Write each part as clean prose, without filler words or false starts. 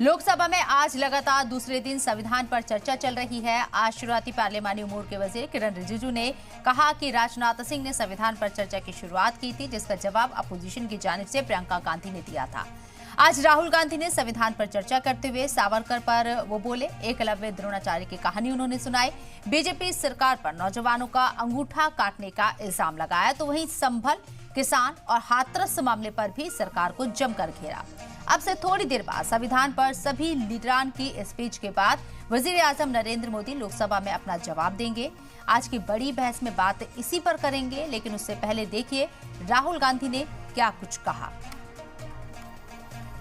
लोकसभा में आज लगातार दूसरे दिन संविधान पर चर्चा चल रही है। आज शुरुआती पार्लियामानी उमूर के वजीर किरण रिजिजू ने कहा कि राजनाथ सिंह ने संविधान पर चर्चा की शुरुआत की थी, जिसका जवाब अपोजिशन की जानिब से प्रियंका गांधी ने दिया था। आज राहुल गांधी ने संविधान पर चर्चा करते हुए सावरकर पर वो बोले, एकलव्य द्रोणाचार्य की कहानी उन्होंने सुनाई। बीजेपी सरकार पर नौजवानों का अंगूठा काटने का इल्जाम लगाया, तो वहीं संभल, किसान और हाथरस मामले पर भी सरकार को जमकर घेरा। अब से थोड़ी देर बाद संविधान पर सभी लीडरान की स्पीच के बाद वजीर आजम नरेंद्र मोदी लोकसभा में अपना जवाब देंगे। आज की बड़ी बहस में बात इसी पर करेंगे, लेकिन उससे पहले देखिए राहुल गांधी ने क्या कुछ कहा।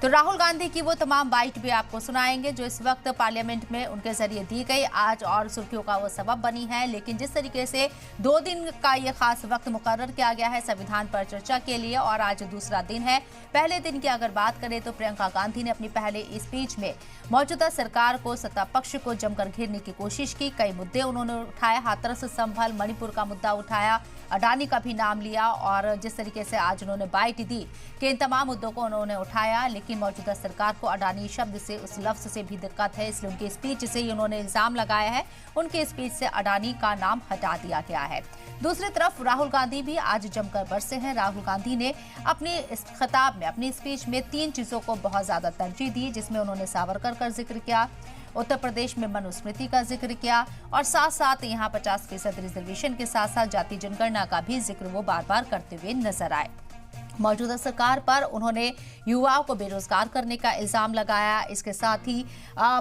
तो राहुल गांधी की वो तमाम बाइट भी आपको सुनाएंगे जो इस वक्त पार्लियामेंट में उनके जरिए दी गई। आज और सुर्खियों का वो सबब बनी है, लेकिन जिस तरीके से 2 दिन का ये खास वक्त मुकर्रर किया गया है संविधान पर चर्चा के लिए और आज दूसरा दिन है। पहले दिन की अगर बात करें तो प्रियंका गांधी ने अपनी पहले स्पीच में मौजूदा सरकार को, सत्ता पक्ष को जमकर घेरने की कोशिश की। कई मुद्दे उन्होंने उठाए, हाथरस, संभल, मणिपुर का मुद्दा उठाया, अडानी का भी नाम लिया और जिस तरीके से आज उन्होंने बाइट दी कि इन तमाम मुद्दों को उन्होंने उठाया, लेकिन मौजूदा सरकार को अडानी शब्द से, उस लफ्ज से भी दिक्कत है, इसलिए उनकी स्पीच से ही उन्होंने इल्जाम लगाया है। उनकी स्पीच से अडानी का नाम हटा दिया गया है। दूसरी तरफ राहुल गांधी भी आज जमकर बरसे हैं। राहुल गांधी ने अपने इस खिताब में, अपनी स्पीच में 3 चीजों को बहुत ज्यादा तरजीह दी, जिसमें उन्होंने सावरकर का जिक्र किया, उत्तर प्रदेश में मनुस्मृति का जिक्र किया और साथ साथ यहाँ 50% रिजर्वेशन के साथ साथ जाति जनगणना का भी जिक्र वो बार बार करते हुए नजर आए। मौजूदा सरकार पर उन्होंने युवाओं को बेरोजगार करने का इल्जाम लगाया। इसके साथ ही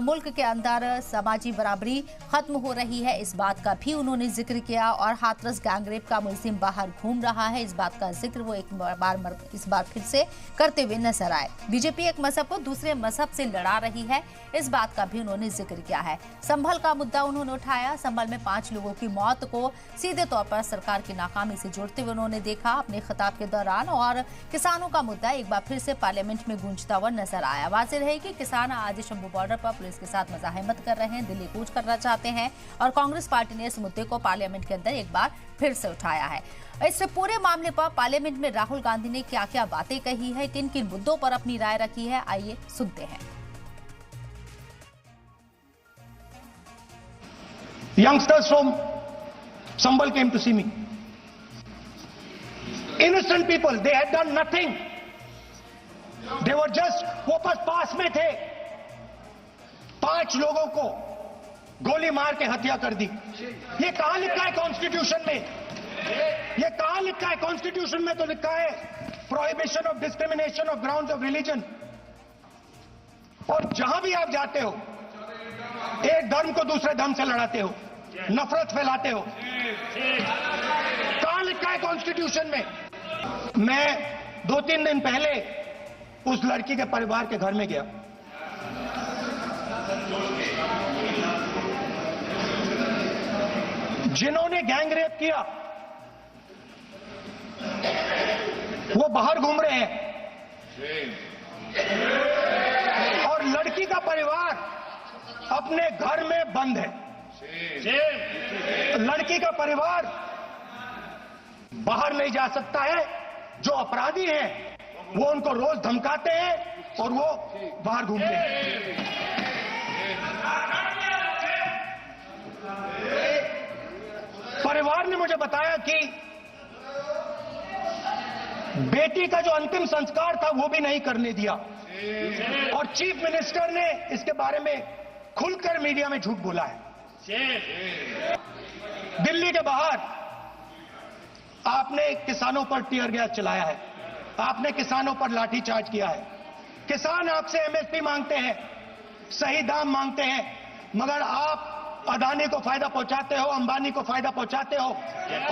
मुल्क के अंदर समाजी बराबरी खत्म हो रही है, इस बात का भी उन्होंने जिक्र किया और हाथरस गैंगरेप का मुलजिम बाहर घूम रहा है, इस बात का जिक्र वो इस बार फिर से करते हुए नजर आए। बीजेपी एक मजहब को दूसरे मजहब से लड़ा रही है, इस बात का भी उन्होंने जिक्र किया है। संभल का मुद्दा उन्होंने उठाया। संभल में 5 लोगों की मौत को सीधे तौर पर सरकार की नाकामी से जोड़ते हुए उन्होंने देखा अपने खिताब के दौरान। और किसानों का मुद्दा एक बार फिर से पार्लियामेंट में गूंजता हुआ नजर आया। वाज़ेह रहे कि किसान आज शंभू बॉर्डर पर पुलिस के साथ मज़ाहमत कर रहे हैं, दिल्ली कूच करना चाहते हैं और कांग्रेस पार्टी ने इस मुद्दे को पार्लियामेंट के अंदर एक बार फिर से उठाया है। इस पूरे मामले पर पार्लियामेंट में राहुल गांधी ने क्या क्या बातें कही है, किन किन मुद्दों पर अपनी राय रखी है, आइए सुनते हैं। Youngsters from Sambal came to see me. Innocent people, they had done nothing. They were just, वो पास में थे। 5 लोगों को गोली मार के हत्या कर दी। ये कहां लिखा है कॉन्स्टिट्यूशन में? ये कहां लिखा है कॉन्स्टिट्यूशन में? तो लिखा है prohibition of discrimination of grounds of religion. और जहां भी आप जाते हो, एक धर्म को दूसरे धर्म से लड़ाते हो, नफरत फैलाते हो। कहां लिखा है कॉन्स्टिट्यूशन में? मैं 2-3 दिन पहले उस लड़की के परिवार के घर में गया। जिन्होंने गैंग रेप किया वो बाहर घूम रहे हैं और लड़की का परिवार अपने घर में बंद है। लड़की का परिवार बाहर नहीं जा सकता है। जो अपराधी हैं वो उनको रोज धमकाते हैं और वो बाहर घूमते हैं। परिवार ने मुझे बताया कि बेटी का जो अंतिम संस्कार था वो भी नहीं करने दिया और चीफ मिनिस्टर ने इसके बारे में खुलकर मीडिया में झूठ बोला है। दिल्ली के बाहर आपने किसानों पर टीयर गैस चलाया है, आपने किसानों पर लाठीचार्ज किया है। किसान आपसे एमएसपी मांगते हैं, सही दाम मांगते हैं, मगर आप अडानी को फायदा पहुंचाते हो, अंबानी को फायदा पहुंचाते हो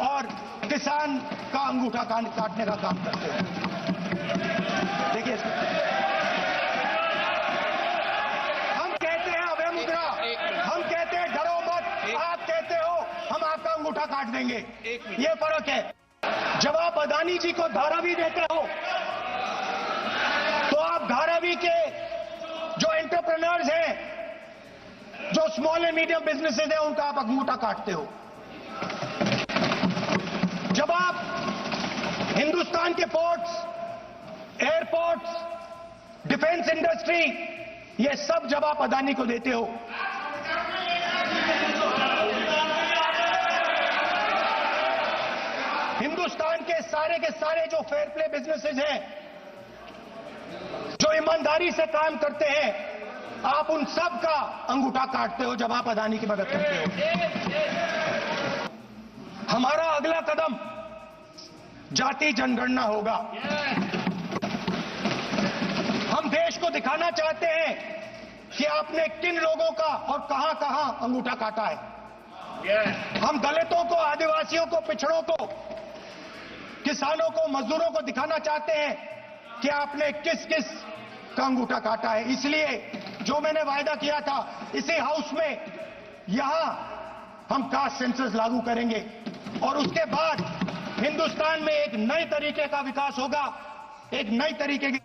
और किसान का अंगूठा काटने का काम करते हो। देखिए, हम कहते हैं अभय मुद्रा, हम कहते हैं डरो मत, आप कहते हो हम आपका अंगूठा काट देंगे। ये फर्क है। जब आप अडानी जी को धारावी देते हो तो आप धारावी के जो एंटरप्रेन्योर्स हैं, जो स्मॉल एंड मीडियम बिजनेसेस हैं, उनका आप अंगूठा काटते हो। जब आप हिंदुस्तान के पोर्ट्स, एयरपोर्ट्स, डिफेंस इंडस्ट्री ये सब जब आप अदानी को देते हो, हिंदुस्तान के सारे जो फेयर प्ले बिजनेसेस हैं, जो ईमानदारी से काम करते हैं, आप उन सब का अंगूठा काटते हो जब आप अदानी की मदद करते हो। हमारा अगला कदम जाति जनगणना होगा। हम देश को दिखाना चाहते हैं कि आपने किन लोगों का और कहां कहां अंगूठा काटा है। हम दलितों को, आदिवासियों को, पिछड़ों को, किसानों को, मजदूरों को दिखाना चाहते हैं कि आपने किस किस का अंगूठा काटा है। इसलिए जो मैंने वायदा किया था, इसी हाउस में यहां हम कास्ट सेंसस लागू करेंगे और उसके बाद हिंदुस्तान में एक नए तरीके का विकास होगा, एक नई तरीके की